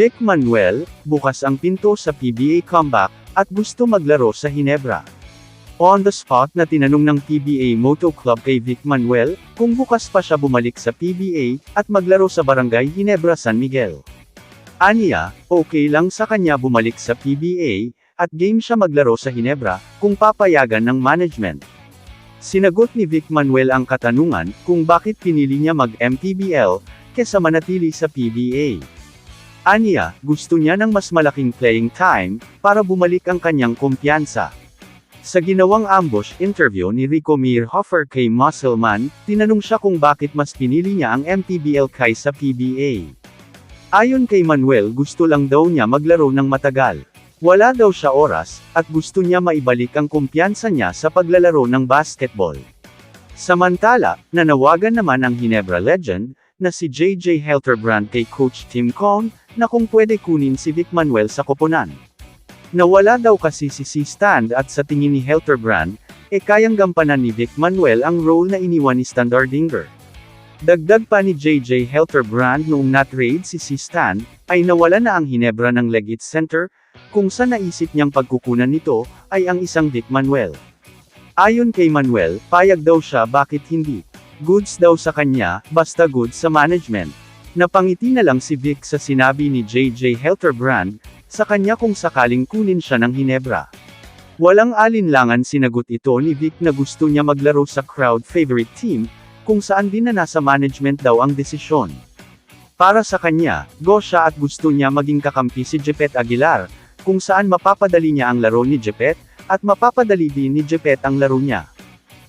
Vic Manuel, bukas ang pinto sa PBA comeback, at gusto maglaro sa Ginebra. On the spot na tinanong ng PBA Moto Club kay Vic Manuel, kung bukas pa siya bumalik sa PBA, at maglaro sa Barangay Ginebra San Miguel. Aniya, okay lang sa kanya bumalik sa PBA, at game siya maglaro sa Ginebra, kung papayagan ng management. Sinagot ni Vic Manuel ang katanungan, kung bakit pinili niya mag-MPBL, kesa manatili sa PBA. Aniya, gusto niya ng mas malaking playing time, para bumalik ang kanyang kumpiyansa. Sa ginawang ambush interview ni Rico Mierhofer kay Musselman, tinanong siya kung bakit mas pinili niya ang MPBL kaysa PBA. Ayon kay Manuel, gusto lang daw niya maglaro ng matagal. Wala daw siya oras, at gusto niya maibalik ang kumpiyansa niya sa paglalaro ng basketball. Samantala, nanawagan naman ang Ginebra legend, na si JJ Helterbrand kay Coach Tim Cone, na kung pwede kunin si Vic Manuel sa koponan. Nawala daw kasi si C-Stand at sa tingin ni Helterbrand, kayang gampanan ni Vic Manuel ang role na iniwan ni Standardinger. Dagdag pa ni JJ Helterbrand noong na-trade si C-Stand, ay nawala na ang Ginebra ng Leggett Center, kung sa naisip niyang pagkukunan nito, ay ang isang Vic Manuel. Ayon kay Manuel, payag daw siya bakit hindi. Goods daw sa kanya, basta goods sa management. Napangiti na lang si Vic sa sinabi ni JJ Helterbrand, sa kanya kung sakaling kunin siya ng Ginebra. Walang alinlangan sinagot ito ni Vic na gusto niya maglaro sa crowd favorite team, kung saan din na nasa management daw ang desisyon. Para sa kanya, go siya at gusto niya maging kakampi si Jepet Aguilar, kung saan mapapadali niya ang laro ni Jepet, at mapapadali din ni Jepet ang laro niya.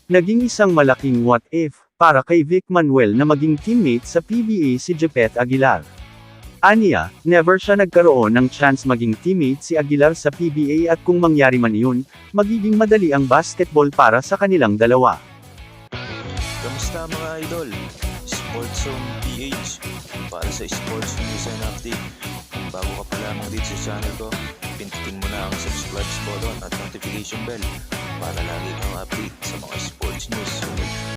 Naging isang malaking what if, para kay Vic Manuel na maging teammate sa PBA si Jepet Aguilar. Aniya, never siya nagkaroon ng chance maging teammate si Aguilar sa PBA at kung mangyari man iyon, magiging madali ang basketball para sa kanilang dalawa. Kamusta mga idol? Sports Zone PH para sa sports news and update. Kung bago ka pa lamang dito sa channel ko, pindutin mo na ang subscribe button at notification bell para lagi kang update sa mga sports news.